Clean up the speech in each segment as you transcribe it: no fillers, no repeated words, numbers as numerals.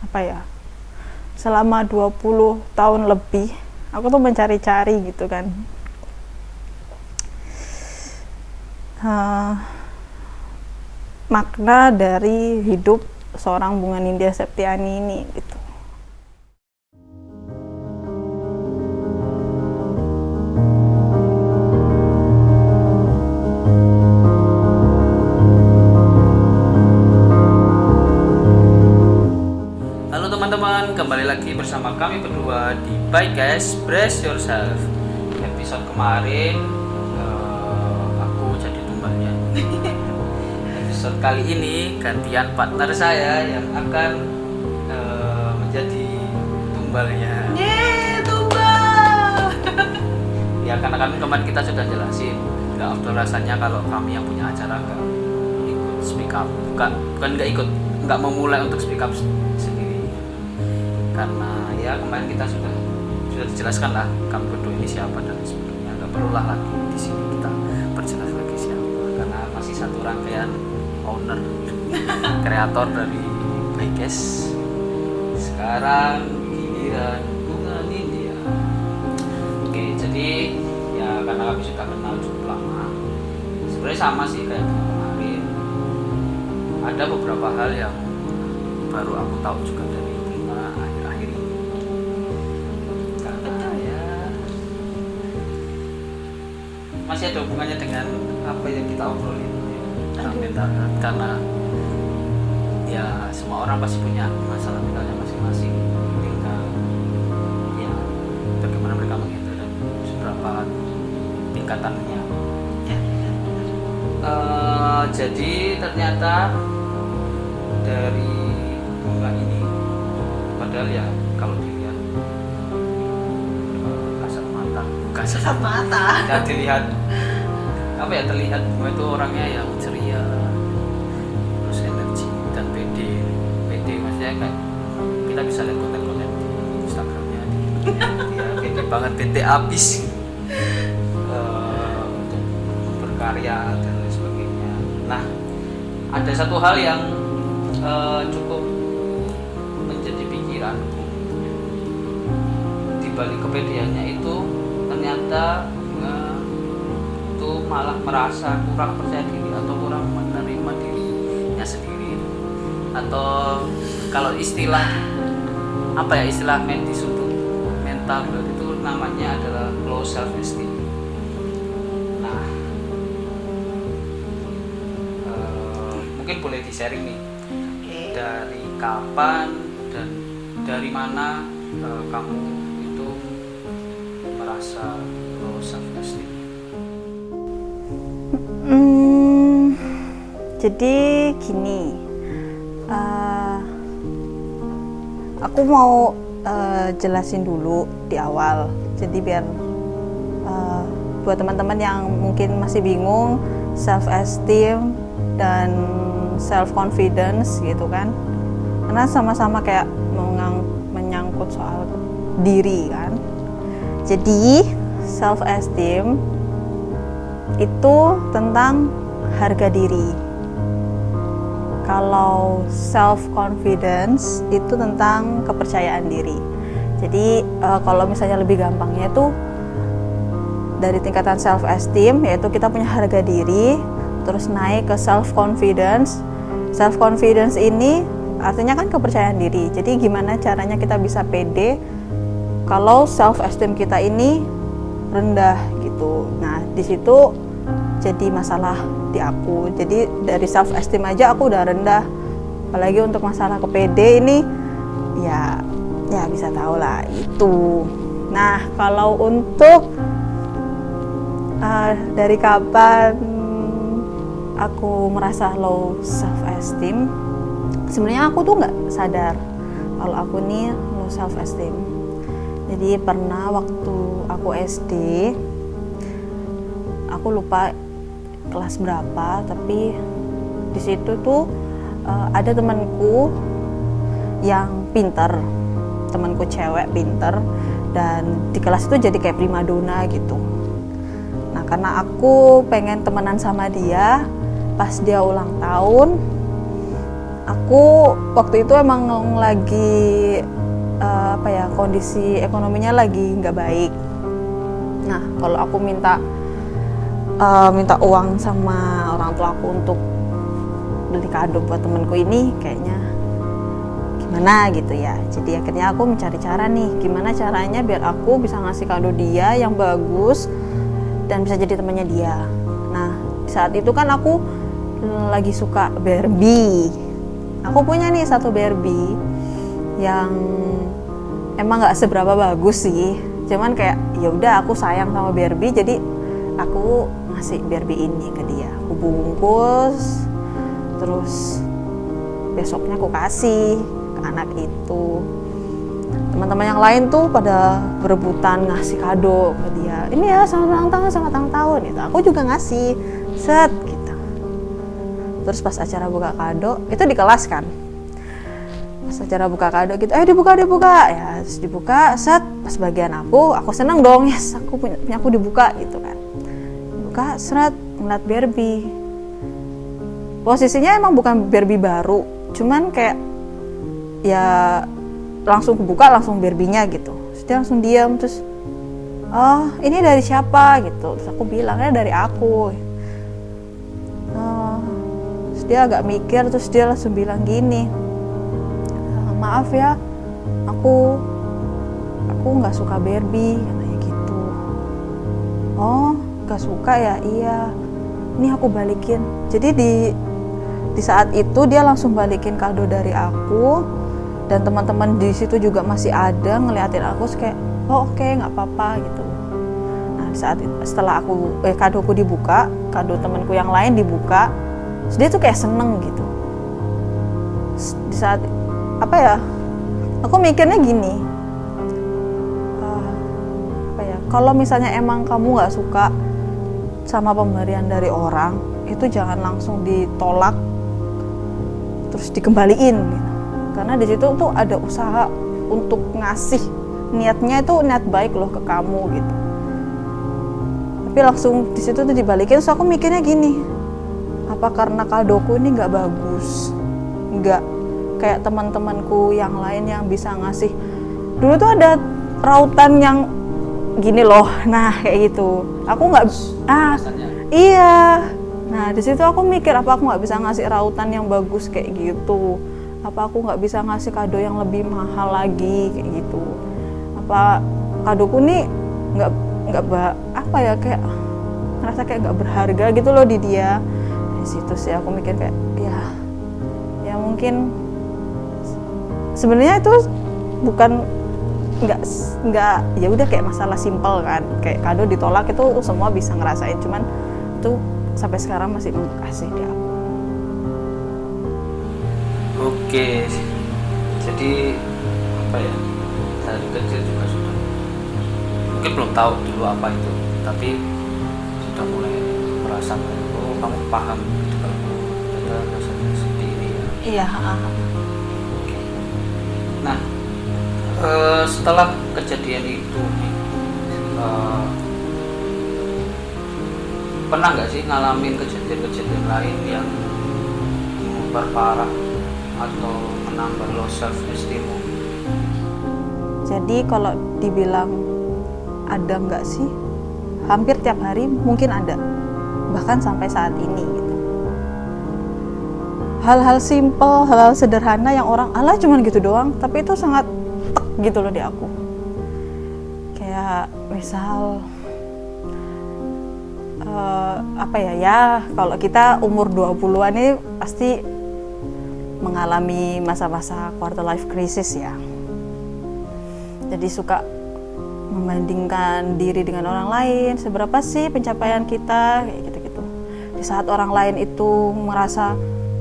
apa ya, selama 20 tahun lebih aku tuh mencari-cari gitu kan, makna dari hidup seorang Bunga Nindya Septiani ini gitu. Halo teman-teman, kembali lagi bersama kami berdua di Bye Guys, Brace Yourself. Episode kemarin aku jadi tumbalnya. Episode kali ini gantian partner saya yang akan menjadi tumbalnya. Yeay, tumbal! Ya karena kan kemarin kita sudah jelasin, nggak afdol rasanya kalau kami yang punya acara nggak ikut speak up, bukan nggak ikut, nggak memulai untuk speak up sendiri. Karena ya kemarin kita sudah dijelaskan lah kami berdua ini siapa dan sebagainya, nggak perlulah lagi di sini kita perjelas lagi siapa, karena masih satu rangkaian owner kreator dari Baikes. Sekarang giliran Bunga Nindya. Oke, jadi ya karena kami sudah kenal cukup lama, sebenarnya sama sih kayak kemarin, ada beberapa hal yang baru aku tahu juga dari Bunga akhir-akhir ini. Karena ya masih ada hubungannya dengan apa yang kita obrolin ya, mental health. Karena ya semua orang pasti punya masalah mentalnya masing-masing, tinggal ya bagaimana mereka menghandle dan seberapa tingkatannya. Jadi ternyata dari Bunga ini, padahal ya kalau dilihat kasat mata ya dilihat apa ya, terlihat Bunga itu orangnya yang ceria, terus energi dan pede maksudnya kayak kita bisa lihat konten-konten di Instagramnya dia pede banget, pede abis untuk berkarya dan lain sebagainya. Nah, ada satu hal yang cukup menjadi pikiranku di balik kepedeannya itu, ternyata itu malah merasa kurang percaya diri atau kurang menerima dirinya sendiri, atau kalau istilah apa ya, istilah medis untuk mental health itu namanya adalah low self esteem. Nah, mungkin boleh di sharing nih, dari kapan dan dari mana kamu itu merasa low self esteem? Jadi gini, aku mau jelasin dulu di awal, jadi biar buat teman-teman yang mungkin masih bingung self esteem dan self confidence gitu kan, karena sama-sama kayak menyangkut soal diri kan. Jadi self esteem itu tentang harga diri, kalau self confidence itu tentang kepercayaan diri. Jadi kalau misalnya lebih gampangnya itu dari tingkatan self esteem, yaitu kita punya harga diri, terus naik ke self confidence. Self confidence ini artinya kan kepercayaan diri. Jadi gimana caranya kita bisa pede kalau self esteem kita ini rendah gitu. Nah, di situ jadi masalah di aku. Jadi dari self esteem aja aku udah rendah, apalagi untuk masalah kepede ini ya bisa tahu lah itu. Nah, kalau untuk dari kapan aku merasa low self esteem, sebenarnya aku tuh nggak sadar kalau aku nih low self esteem. Jadi pernah waktu aku SD, aku lupa kelas berapa, tapi di situ tuh ada temanku yang pinter, temanku cewek pinter, dan di kelas itu jadi kayak primadona gitu. Nah, karena aku pengen temenan sama dia, pas dia ulang tahun aku waktu itu emang lagi kondisi ekonominya lagi nggak baik. Nah, kalau aku minta uang sama orang tua aku untuk beli kado buat temenku ini, kayaknya gimana gitu ya. Jadi akhirnya aku mencari cara nih, gimana caranya biar aku bisa ngasih kado dia yang bagus dan bisa jadi temannya dia. Nah, saat itu kan aku lagi suka Barbie. Aku punya nih satu Barbie yang emang nggak seberapa bagus sih, cuman kayak ya udah aku sayang sama Barbie, jadi aku ngasih Barbie ini ke dia. Aku bungkus, terus besoknya aku kasih ke anak itu. Teman-teman yang lain tuh pada berebutan ngasih kado ke dia. Ini ya selamat ulang tahun gitu. Aku juga ngasih set gitu. Terus pas acara buka kado, itu di kelas kan. Pas acara buka kado gitu, ayo dibuka. Ya, terus dibuka, set, pas bagian aku seneng dong, yes, aku punya aku dibuka gitu kan. Dibuka, seret, ngeliat Barbie. Posisinya emang bukan Barbie baru, cuman kayak ya langsung kebuka, langsung Barbie-nya gitu. Terus dia langsung diam, terus oh ini dari siapa gitu. Terus aku bilangnya dari aku. Terus dia agak mikir, terus dia langsung bilang gini, maaf ya, aku nggak suka Barbie, katanya gitu. Oh, nggak suka ya? Iya. Ini aku balikin. Jadi di saat itu dia langsung balikin kado dari aku, dan teman-teman di situ juga masih ada ngeliatin aku, kayak oh oke, nggak apa-apa gitu. Nah, di saat setelah kadoku dibuka, kado temanku yang lain dibuka, terus dia tuh kayak seneng gitu. Di saat aku mikirnya gini, kalau misalnya emang kamu nggak suka sama pemberian dari orang, itu jangan langsung ditolak terus dikembaliin gitu. Karena di situ tuh ada usaha untuk ngasih, niatnya itu niat baik loh ke kamu gitu. Tapi langsung di situ tuh dibalikin, terus aku mikirnya gini, apa karena kadoku ini nggak bagus, nggak kayak teman-temanku yang lain yang bisa ngasih. Dulu tuh ada rautan yang gini loh, nah kayak gitu. Aku nggak, iya. Nah di situ aku mikir, apa aku nggak bisa ngasih rautan yang bagus kayak gitu? Apa aku nggak bisa ngasih kado yang lebih mahal lagi kayak gitu? Apa kadoku nih nggak kayak ngerasa kayak nggak berharga gitu loh di dia. Di situ sih aku mikir kayak ya mungkin sebenarnya itu bukan nggak ya udah kayak masalah simpel kan, kayak kado ditolak itu semua bisa ngerasain, cuman itu sampai sekarang masih membekas di aku. Oke, jadi dari kecil juga sudah mungkin belum tahu dulu apa itu, tapi sudah mulai merasa oh kamu paham gitu kalau kita rasanya seperti ini ya. Iya. Oke. Nah, setelah kejadian itu pernah nggak sih ngalamin kejadian-kejadian lain yang memperparah atau menambah low self esteem? Jadi kalau dibilang ada nggak sih, hampir tiap hari mungkin ada, bahkan sampai saat ini gitu. Hal-hal simple, hal-hal sederhana yang orang alah cuman gitu doang, tapi itu sangat tek gitu loh di aku. Kayak misal kalau kita umur 20-an ini pasti mengalami masa-masa quarter life crisis ya. Jadi suka membandingkan diri dengan orang lain, seberapa sih pencapaian kita kayak gitu-gitu. Di saat orang lain itu merasa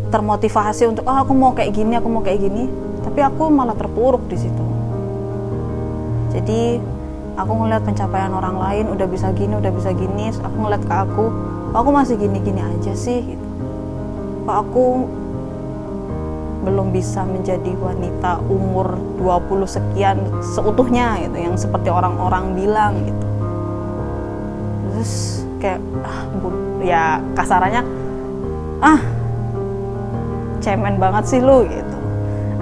termotivasi untuk aku mau kayak gini, tapi aku malah terpuruk di situ. Jadi aku ngeliat pencapaian orang lain udah bisa gini, aku ngeliat ke aku masih gini-gini aja sih gitu. Kok aku belum bisa menjadi wanita umur 20 sekian seutuhnya gitu, yang seperti orang-orang bilang gitu. Terus kayak ya kasarannya cemen banget sih lu gitu.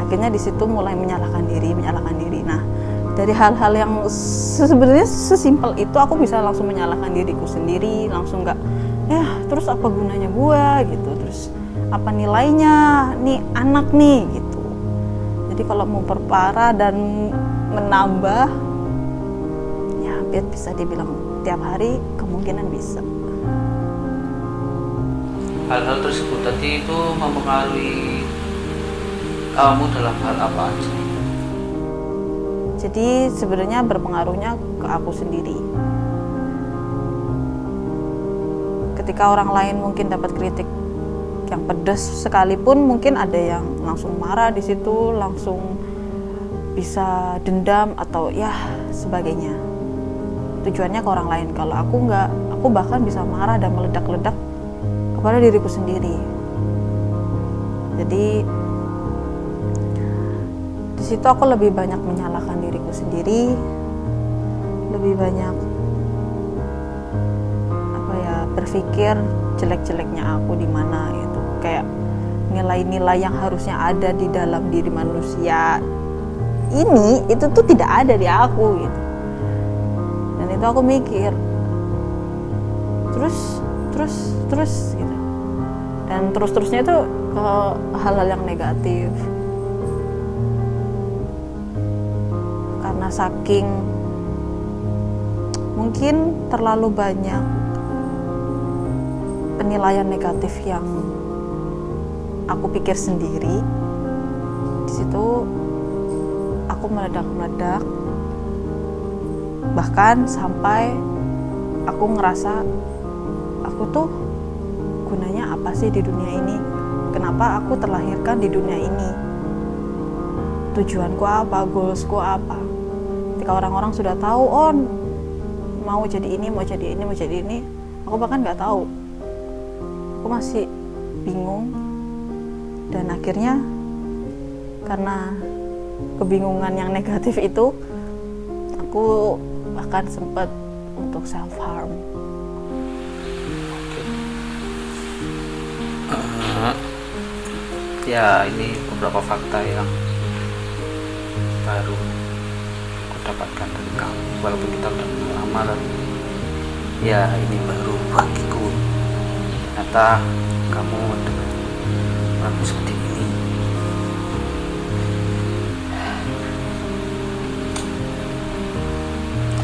Akhirnya di situ mulai menyalahkan diri. Nah, dari hal-hal yang sebenarnya sesimpel itu aku bisa langsung menyalahkan diriku sendiri, langsung nggak, ya terus apa gunanya gua gitu, terus apa nilainya nih anak nih gitu. Jadi kalau mau perparah dan menambah, ya hampir bisa dibilang tiap hari kemungkinan bisa. Hal-hal tersebut tadi itu mempengaruhi kamu dalam hal apa aja? Jadi sebenarnya berpengaruhnya ke aku sendiri. Ketika orang lain mungkin dapat kritik yang pedas sekalipun, mungkin ada yang langsung marah di situ, langsung bisa dendam atau ya sebagainya. Tujuannya ke orang lain. Kalau aku nggak, aku bahkan bisa marah dan meledak-ledak kepada diriku sendiri. Jadi di situ aku lebih banyak menyalahkan diriku sendiri, lebih banyak berpikir jelek-jeleknya aku di mana gitu. Kayak nilai-nilai yang harusnya ada di dalam diri manusia ini itu tuh tidak ada di aku gitu. Dan itu aku mikir terus gitu. Dan terus-terusnya itu ke hal-hal yang negatif. Karena saking mungkin terlalu banyak penilaian negatif yang aku pikir sendiri, di situ aku meledak-meledak, bahkan sampai aku ngerasa aku tuh gunanya apa sih di dunia ini? Kenapa aku terlahirkan di dunia ini? Tujuanku apa? Goalsku apa? Ketika orang-orang sudah tahu, oh mau jadi ini, mau jadi ini, aku bahkan nggak tahu. Aku masih bingung, dan akhirnya karena kebingungan yang negatif itu, aku bahkan sempat untuk self harm. Ya, ini beberapa fakta yang baru aku dapatkan dari kamu. Walaupun kita udah lama kan, ya ini baru bagiku. Ternyata kamu dengan orang seperti ini.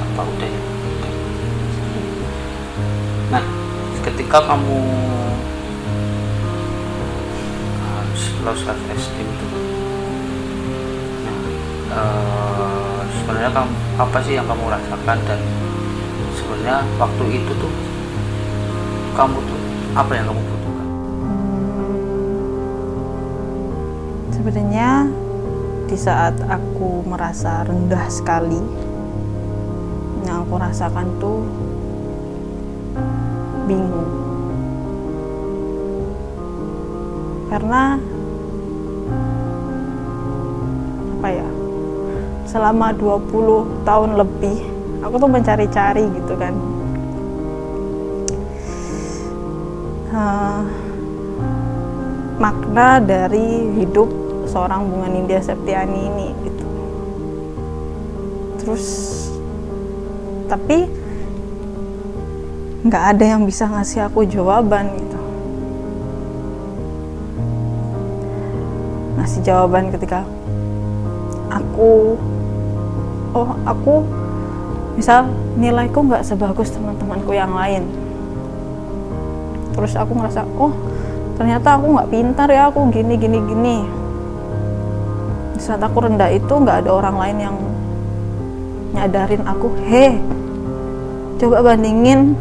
Apa udah ya? Nah, ketika kamu low self esteem itu, sebenarnya kamu apa sih yang kamu rasakan, dan sebenarnya waktu itu tuh kamu tuh apa yang kamu butuhkan? Sebenarnya di saat aku merasa rendah sekali, yang aku rasakan tuh bingung. Karena apa ya, selama 20 tahun lebih aku tuh mencari-cari gitu kan, makna dari hidup seorang Bunga Nindya Septiani ini gitu. Terus tapi nggak ada yang bisa ngasih aku jawaban gitu. Ngasih jawaban ketika aku misal nilaiku nggak sebagus teman-temanku yang lain. Terus aku ngerasa, oh ternyata aku nggak pintar ya, aku gini. Di saat aku rendah itu nggak ada orang lain yang nyadarin aku, coba bandingin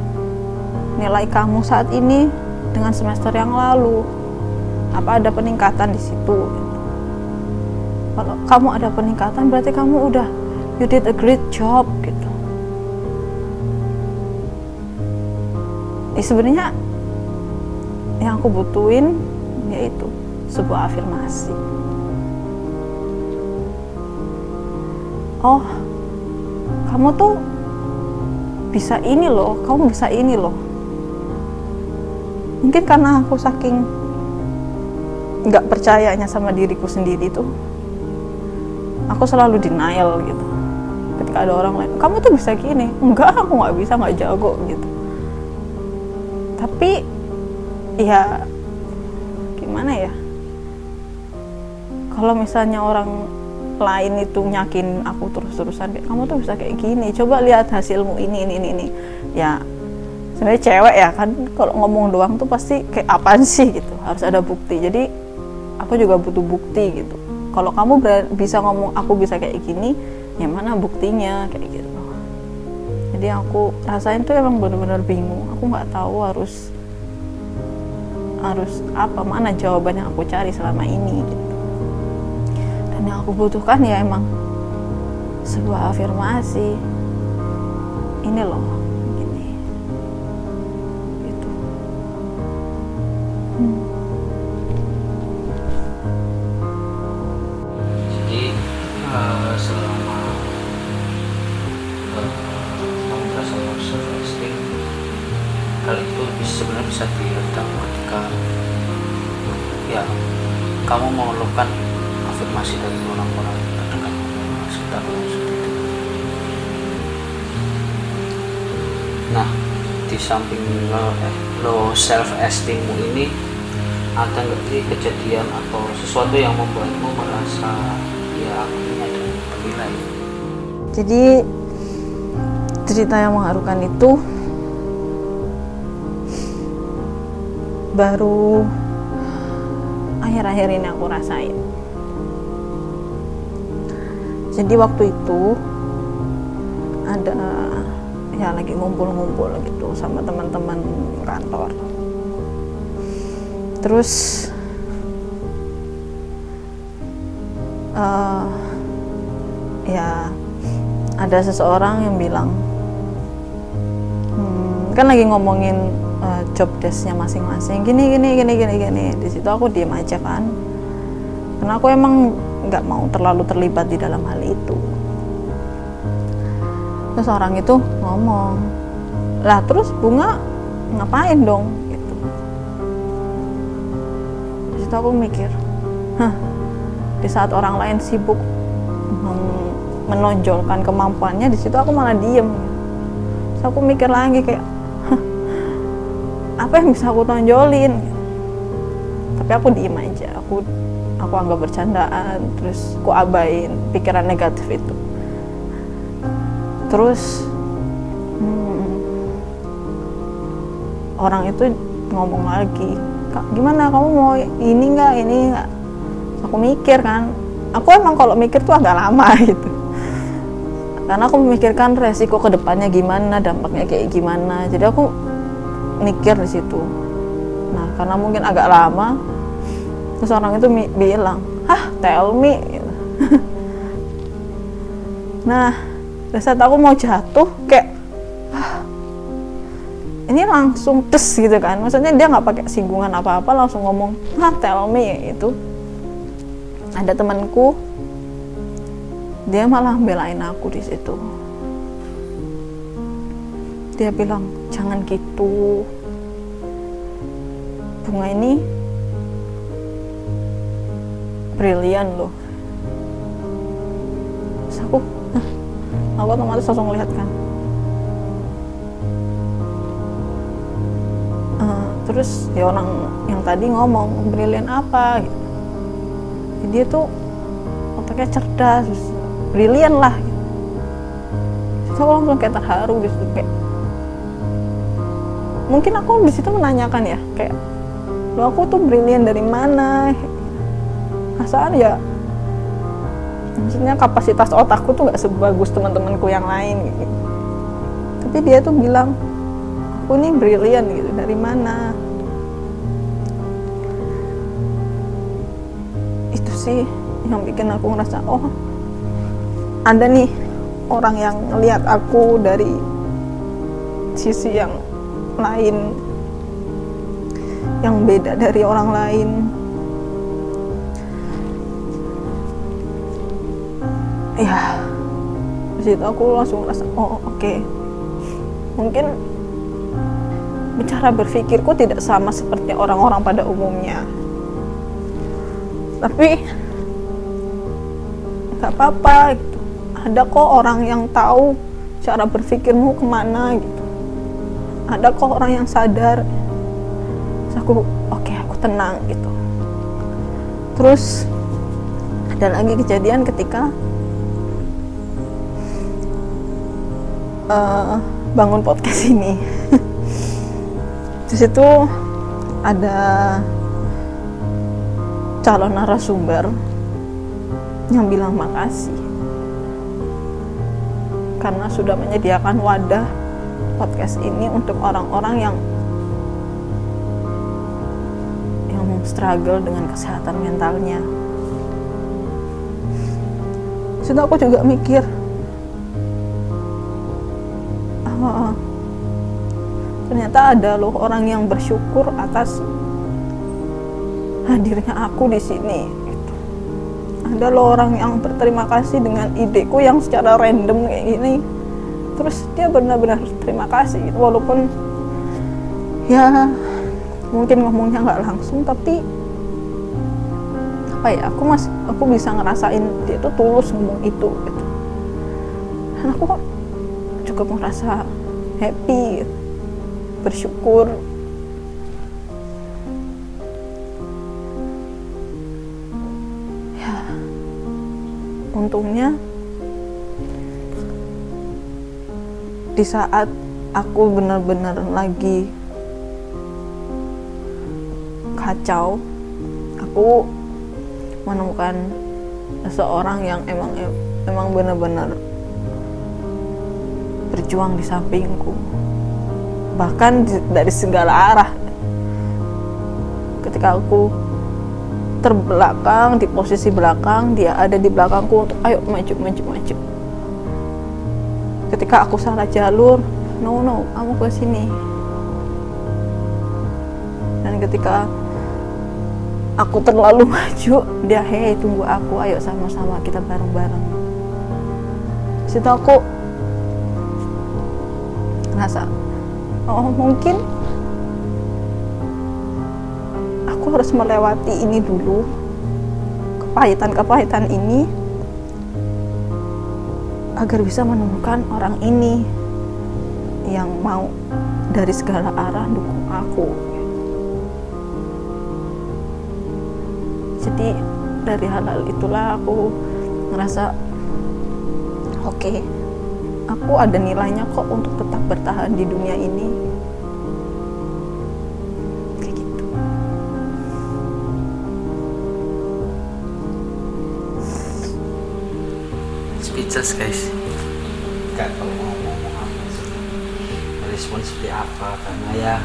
nilai kamu saat ini dengan semester yang lalu, apa ada peningkatan di situ? Kalau kamu ada peningkatan, berarti kamu udah, you did a great job gitu. Sebenarnya yang aku butuhin yaitu sebuah afirmasi. Oh, kamu tuh bisa ini loh, kamu bisa ini loh. Mungkin karena aku saking nggak percayanya sama diriku sendiri tuh, aku selalu denial gitu. Ketika ada orang lain, kamu tuh bisa gini, enggak, aku nggak bisa, nggak jago gitu. Tapi ya gimana ya, kalau misalnya orang lain itu nyakin aku terus-terusan kayak kamu tuh bisa kayak gini, coba lihat hasilmu ini. Ya sebenarnya cewek ya kan, kalau ngomong doang tuh pasti kayak apaan sih gitu, harus ada bukti. Jadi aku juga butuh bukti gitu. Kalau kamu bisa ngomong aku bisa kayak gini, ya mana buktinya kayak gitu. Jadi aku rasain tuh emang benar-benar bingung, aku nggak tahu harus apa, mana jawaban yang aku cari selama ini gitu. Dan yang aku butuhkan ya emang sebuah afirmasi, ini loh gini gitu. Jadi selama kamu merasa low self esteem, hal itu sebenarnya bisa diredam ketika ya kamu mengeluhkan afirmasi dari orang-orang terdekat sekitar kamu seperti itu. Nah, di samping low self esteemmu ini, ada nggak sih kejadian atau sesuatu yang membuatmu merasa ya aku ini ada bernilai? Jadi cerita yang mengharukan itu baru akhir-akhir ini aku rasain. Jadi waktu itu ada ya lagi ngumpul-ngumpul gitu sama teman-teman kantor. Terus ya ada seseorang yang bilang kan lagi ngomongin job desk-nya masing-masing, gini. Di situ aku diem aja kan, karena aku emang nggak mau terlalu terlibat di dalam hal itu. Terus orang itu ngomong, lah terus Bunga ngapain dong gitu. Di situ aku mikir, di saat orang lain sibuk menonjolkan kemampuannya, di situ aku malah diem. Terus aku mikir lagi kayak, apa yang bisa aku tonjolin? Tapi aku diem aja, aku anggap bercandaan, terus aku abain pikiran negatif itu. Terus orang itu ngomong lagi, Kak, gimana kamu mau ini nggak? Aku mikir kan, aku emang kalau mikir tuh agak lama gitu, karena aku memikirkan resiko kedepannya gimana, dampaknya kayak gimana. Jadi aku mikir di situ. Nah, karena mungkin agak lama, terus orang itu bilang, tell me gitu. Nah, saat aku mau jatuh kayak ini langsung tes gitu kan, maksudnya dia nggak pakai singgungan apa-apa, langsung ngomong tell me itu. Ada temanku, dia malah belain aku di situ. Dia bilang, jangan gitu, Bunga ini brilian loh. Terus aku otomatis langsung lihat kan. Terus ya orang yang tadi ngomong, brilian apa gitu. Jadi dia tuh otaknya cerdas, brilian lah gitu. Terus aku langsung kayak terharu gitu, kayak mungkin aku di situ menanyakan ya, kayak lo aku tuh brilian dari mana? Perasaan ya, maksudnya kapasitas otakku tuh nggak sebagus teman-temanku yang lain gitu. Tapi dia tuh bilang, aku nih brilian gitu, dari mana? Itu sih yang bikin aku ngerasa, oh ada nih orang yang ngelihat aku dari sisi yang lain, yang beda dari orang lain. Ya, di situ aku langsung merasa, oh oke. Mungkin cara berpikirku tidak sama seperti orang-orang pada umumnya. Tapi nggak apa-apa gitu. Ada kok orang yang tahu cara berpikirmu kemana gitu. Ada kok orang yang sadar. Terus aku aku tenang gitu. Terus ada lagi kejadian ketika bangun podcast ini. Di situ ada calon narasumber yang bilang makasih karena sudah menyediakan wadah podcast ini untuk orang-orang yang struggle dengan kesehatan mentalnya. Sudah aku juga mikir, ternyata ada loh orang yang bersyukur atas hadirnya aku di sini. Gitu. Ada loh orang yang berterima kasih dengan ideku yang secara random kayak gini. Terus dia benar-benar terima kasih, gitu. Walaupun ya mungkin ngomongnya nggak langsung, tapi apa ya? Aku bisa ngerasain dia tuh tulus ngomong itu. Gitu. Dan aku kok juga merasa happy, gitu. Bersyukur. Ya, untungnya di saat aku benar-benar lagi kacau, aku menemukan seseorang yang emang benar-benar berjuang di sampingku, bahkan dari segala arah. Ketika aku terbelakang di posisi belakang, dia ada di belakangku untuk ayo maju. Ketika aku salah jalur, no kamu ke sini. Dan ketika aku terlalu maju, dia hey tunggu aku, ayo sama-sama kita bareng-bareng. Situ aku ngerasa mungkin aku harus melewati ini dulu, kepahitan ini, agar bisa menemukan orang ini yang mau dari segala arah dukung aku. Jadi dari hal-hal itulah aku ngerasa oke, aku ada nilainya kok untuk tetap bertahan di dunia ini. Kayak gitu. Speechless guys, gak tahu mau ngomong apa sih, respon seperti apa, karena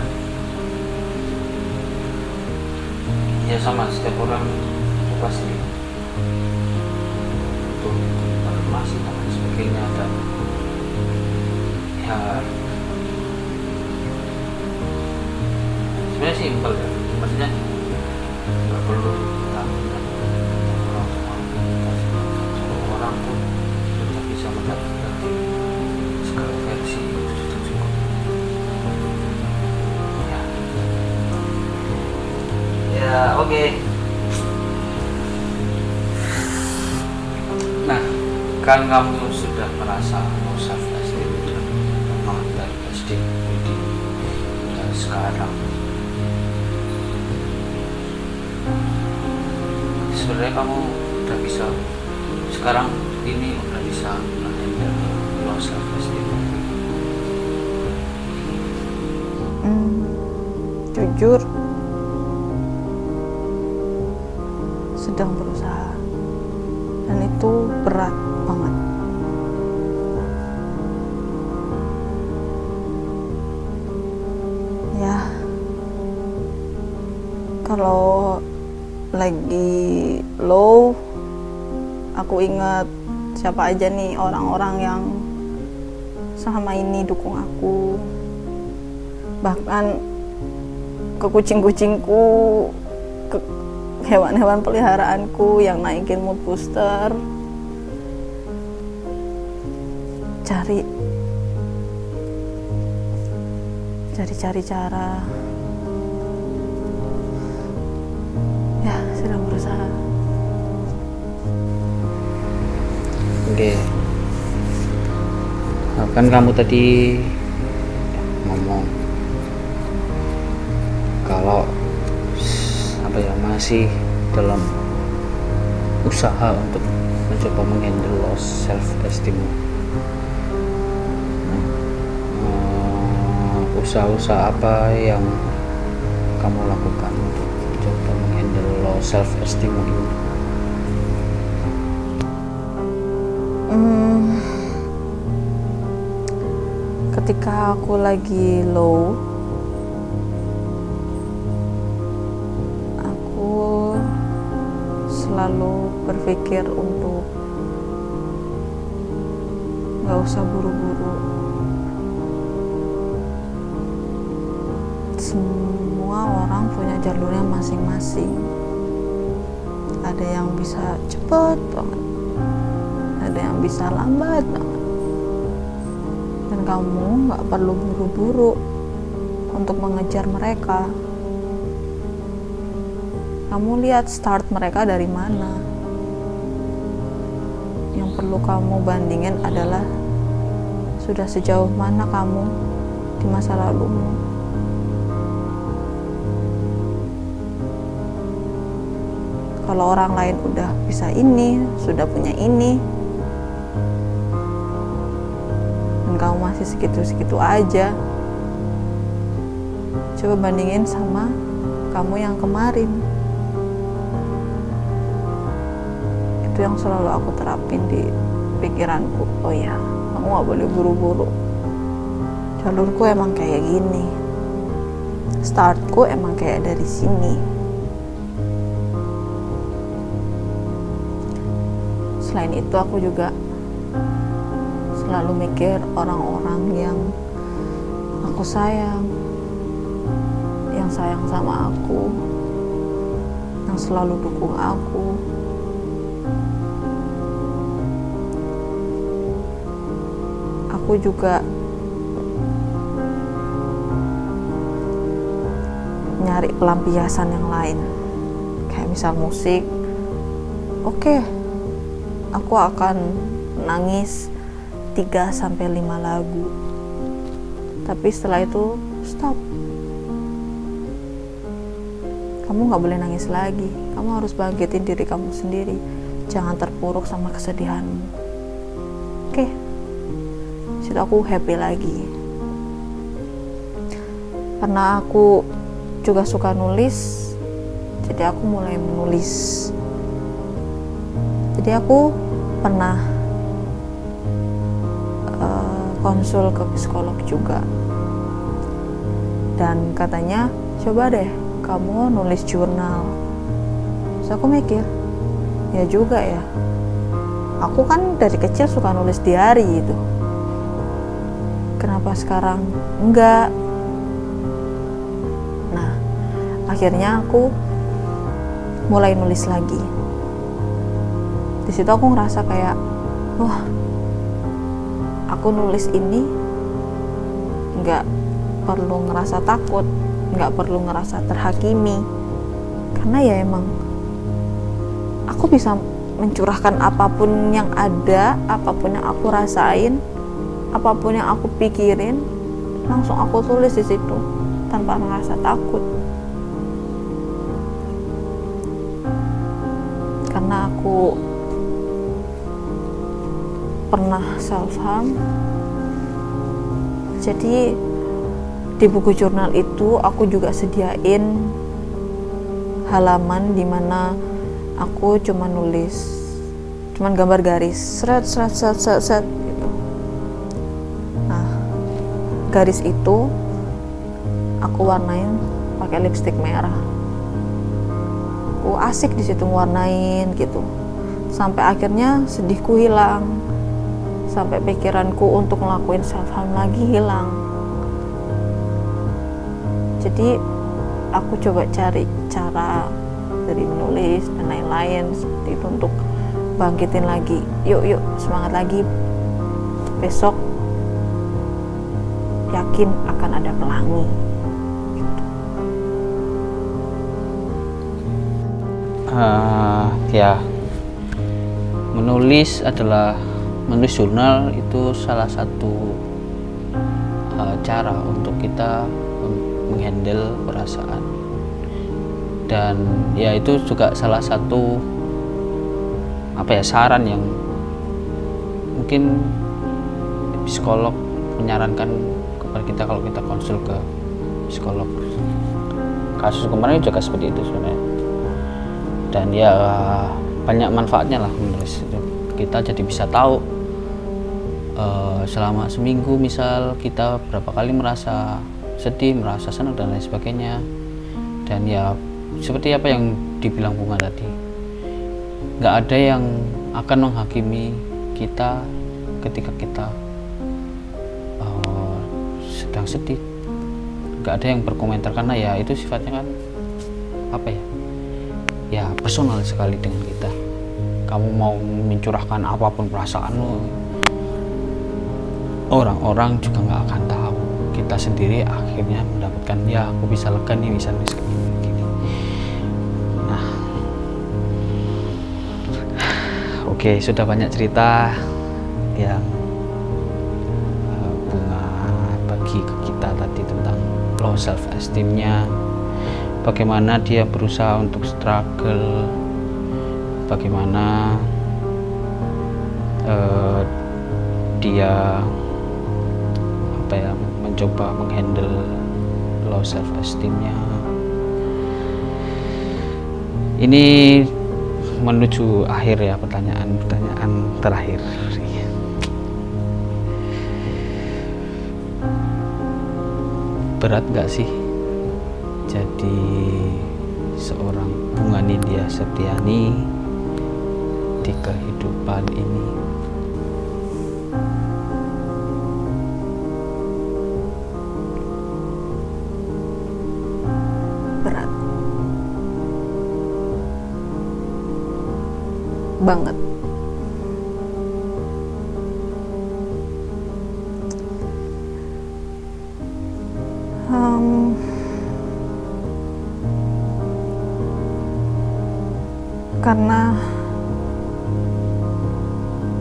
ya sama setiap orang itu pasti butuh informasi dan lain sebagainya, dan ya sebenarnya simpel ya, maksudnya nggak perlu orang pun tetap bisa mendapatkan segala versi itu sudah cukup. Ya oke. Nah, kan kamu sudah merasa low self esteem dari SD, dan sekarang sebenarnya kamu udah bisa, sekarang ini udah bisa handle low self esteem. Jujur sedang berusaha, dan itu berat banget. Ya, kalau lagi low, aku ingat siapa aja nih orang-orang yang selama ini dukung aku, bahkan ke kucing-kucingku, ke hewan-hewan peliharaanku yang naikin mood booster. Cari cara, ya sedang berusaha. Oke. Nah, kan kamu tadi ngomong kalau masih dalam usaha untuk mencoba menghandle low self esteem. Usaha-usaha apa yang kamu lakukan untuk mencoba menghandle low self esteem ini? Ketika aku lagi low, aku selalu berpikir untuk gak usah buru-buru. Semua orang punya jalurnya masing-masing. Ada yang bisa cepet banget, ada yang bisa lambat banget. Dan kamu gak perlu buru-buru untuk mengejar mereka. Kamu lihat start mereka dari mana. Yang perlu kamu bandingin adalah sudah sejauh mana kamu di masa lalumu. Kalau orang lain udah bisa ini, sudah punya ini, dan kamu masih segitu-segitu aja, coba bandingin sama kamu yang kemarin. Itu yang selalu aku terapin di pikiranku. Oh ya, kamu gak boleh buru-buru. Jalurku emang kayak gini, startku emang kayak dari sini. Selain itu aku juga selalu mikir orang-orang yang aku sayang, yang sayang sama aku, yang selalu dukung aku. Aku juga nyari pelampiasan yang lain, kayak misal musik. Oke, aku akan nangis 3-5 lagu. Tapi setelah itu stop. Kamu gak boleh nangis lagi. Kamu harus bangkitin diri kamu sendiri. Jangan terpuruk sama kesedihanmu. Oke. Situ aku happy lagi. Karena aku juga suka nulis, jadi aku mulai menulis. Jadi aku pernah konsul ke psikolog juga, dan katanya coba deh kamu nulis jurnal. Terus aku mikir, ya juga ya, aku kan dari kecil suka nulis diary gitu, kenapa sekarang enggak? Nah, akhirnya aku mulai nulis lagi. Di situ aku ngerasa kayak, wah, aku nulis ini nggak perlu ngerasa takut, nggak perlu ngerasa terhakimi, karena ya emang aku bisa mencurahkan apapun yang ada, apapun yang aku rasain, apapun yang aku pikirin, langsung aku tulis di situ tanpa merasa takut. Karena aku pernah self harm, jadi di buku jurnal itu aku juga sediain halaman dimana aku cuman gambar garis, seret gitu. Nah, garis itu aku warnain pakai lipstik merah. Aku asik di situ warnain gitu, sampai akhirnya sedihku hilang, sampai pikiranku untuk ngelakuin self harm lagi hilang. Jadi aku coba cari cara dari menulis dan lain-lain seperti itu untuk bangkitin lagi. Yuk semangat lagi, besok yakin akan ada pelangi gitu. Ya, menulis adalah menulis jurnal itu salah satu cara untuk kita menghandle perasaan, dan ya itu juga salah satu saran yang mungkin psikolog menyarankan kepada kita kalau kita konsul ke psikolog. Kasus kemarin juga seperti itu sebenarnya, dan ya banyak manfaatnya lah menulis. Kita jadi bisa tahu selama seminggu misal kita berapa kali merasa sedih, merasa senang dan lain sebagainya. Dan ya seperti apa yang dibilang Bunga tadi, nggak ada yang akan menghakimi kita ketika kita sedang sedih. Nggak ada yang berkomentar, karena ya itu sifatnya kan ya personal sekali dengan kita. Kamu mau mencurahkan apapun perasaanmu, orang-orang juga nggak akan tahu. Kita sendiri akhirnya mendapatkan, ya aku bisa lega nih, bisa nulis kayak gini. Nah, oke, sudah banyak cerita yang Bunga bagi ke kita tadi tentang low self esteemnya, bagaimana dia berusaha untuk struggle, bagaimana dia mencoba menghandle low self esteemnya. Ini menuju akhir ya, pertanyaan terakhir. Berat gak sih jadi seorang Bunga Nindya Septiani di kehidupan ini? Berat banget.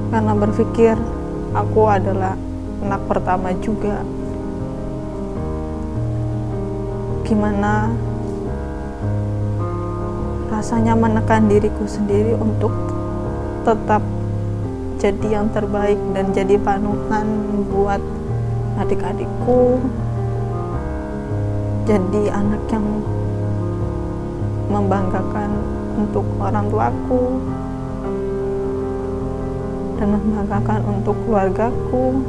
Karena berpikir aku adalah anak pertama juga. Gimana rasanya menekan diriku sendiri untuk tetap jadi yang terbaik dan jadi panutan buat adik-adikku, jadi anak yang membanggakan untuk orang tuaku dan membanggakan untuk keluargaku.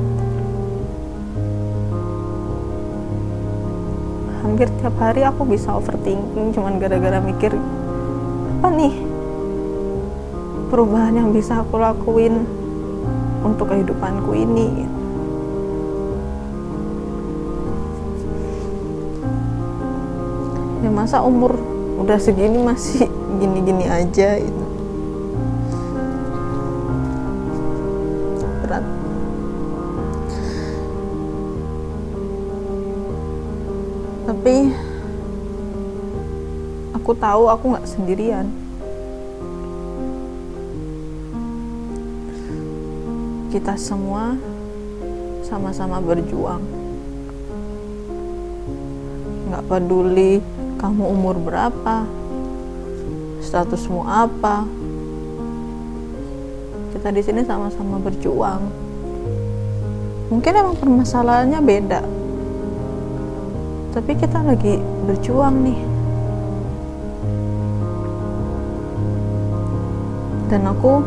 Hampir tiap hari aku bisa overthinking cuman gara-gara mikir, apa nih perubahan yang bisa aku lakuin untuk kehidupanku ini. Ya masa umur udah segini masih gini-gini aja gitu. Berat. Tapi aku tahu aku nggak sendirian. Kita semua sama-sama berjuang. Nggak peduli kamu umur berapa, statusmu apa, kita di sini sama-sama berjuang. Mungkin emang permasalahannya beda, tapi kita lagi berjuang nih. Dan aku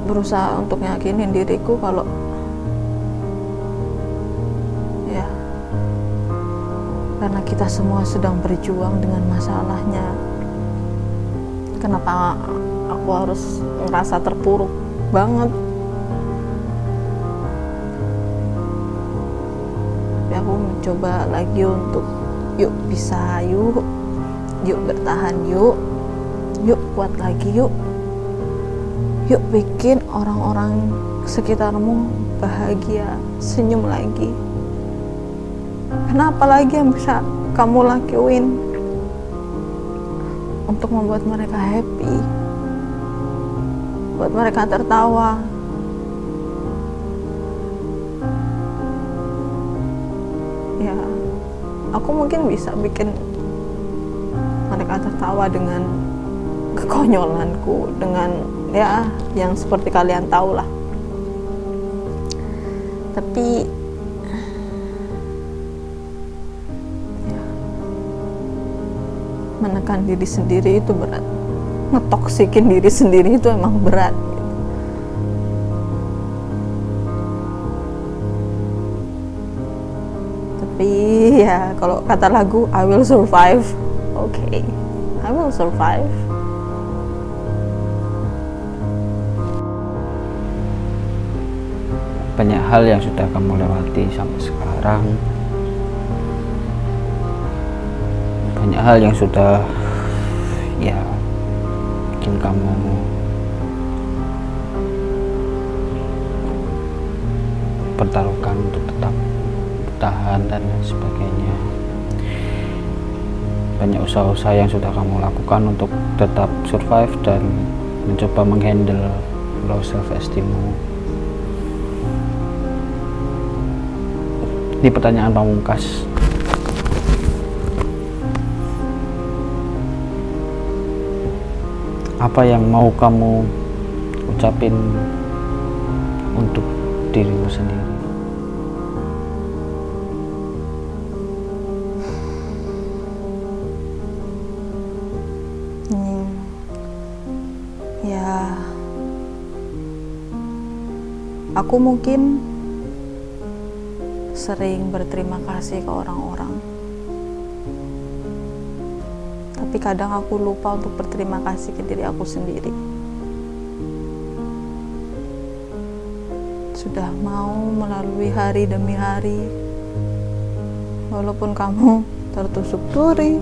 berusaha untuk yakinin diriku kalau ya, karena kita semua sedang berjuang dengan masalahnya, kenapa aku harus ngerasa terpuruk banget? Tapi aku mencoba lagi untuk yuk bisa, yuk bertahan, yuk kuat lagi, yuk bikin orang-orang sekitarmu bahagia, senyum lagi. Kenapa lagi yang bisa kamu lakuin untuk membuat mereka happy? buat mereka tertawa. Ya, aku mungkin bisa bikin mereka tertawa dengan kekonyolanku, dengan ya yang seperti kalian tahu lah. Tapi ya, menekan diri sendiri itu berat, ngetoksikin diri sendiri itu emang berat gitu. Tapi ya kalau kata lagu, I will survive. Okay, I will survive. Banyak hal yang sudah kamu lewati sampai sekarang, banyak hal yang sudah ya bikin kamu pertaruhkan untuk tetap bertahan dan lain sebagainya. Banyak usaha-usaha yang sudah kamu lakukan untuk tetap survive dan mencoba menghandle low self esteemmu. Ini pertanyaan pamungkas. Apa yang mau kamu ucapin untuk dirimu sendiri? Ya, aku mungkin sering berterima kasih ke orang-orang, tapi kadang aku lupa untuk berterima kasih ke diri aku sendiri. Sudah mau melalui hari demi hari, walaupun kamu tertusuk duri,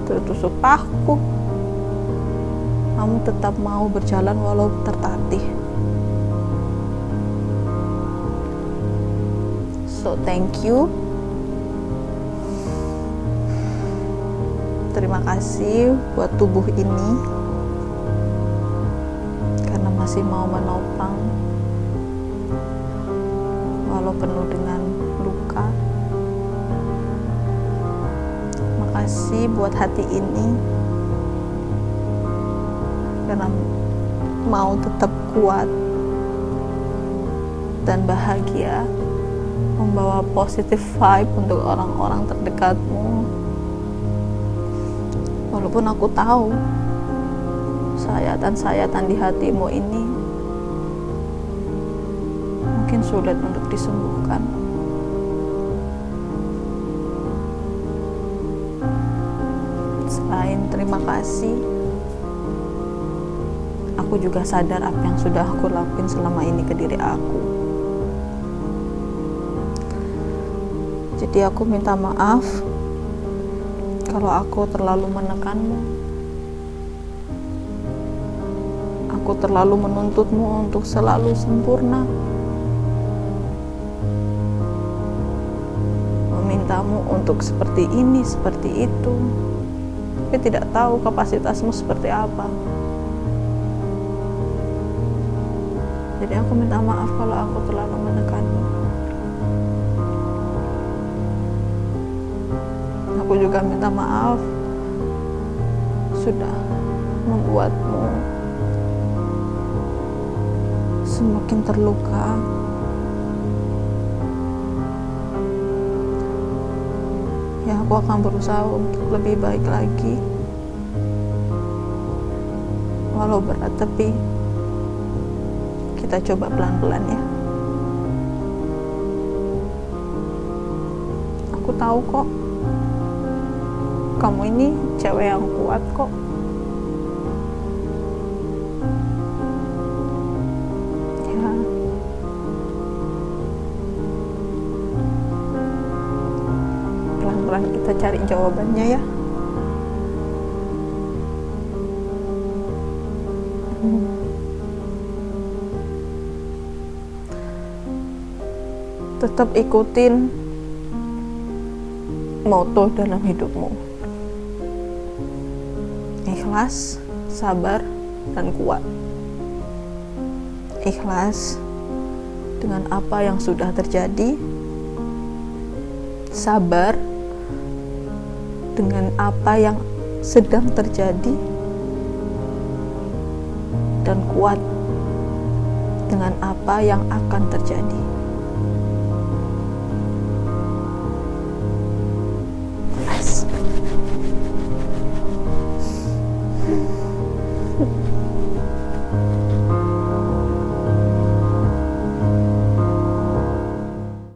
tertusuk paku, kamu tetap mau berjalan walau tertatih. So thank you. Terima kasih buat tubuh ini karena masih mau menopang walau penuh dengan luka. Terima kasih buat hati ini karena mau tetap kuat dan bahagia, membawa positive vibe untuk orang-orang terdekatmu. Walaupun aku tahu sayatan-sayatan di hatimu ini mungkin sulit untuk disembuhkan. Selain terima kasih, aku juga sadar apa yang sudah aku lakuin selama ini ke diri aku. Jadi aku minta maaf kalau aku terlalu menekanmu. Aku terlalu menuntutmu untuk selalu sempurna. Memintamu untuk seperti ini, seperti itu. Tapi tidak tahu kapasitasmu seperti apa. Jadi aku minta maaf kalau aku terlalu menekanmu. Aku juga minta maaf sudah membuatmu semakin terluka. Ya, aku akan berusaha untuk lebih baik lagi. Walau berat, tapi kita coba pelan-pelan ya. Aku tahu kok, kamu ini cewek yang kuat kok. Ya, pelan-pelan kita cari jawabannya ya. Tetap ikutin moto dalam hidupmu. Ikhlas, sabar, dan kuat. ikhlas dengan apa yang sudah terjadi, sabar dengan apa yang sedang terjadi, dan kuat dengan apa yang akan terjadi.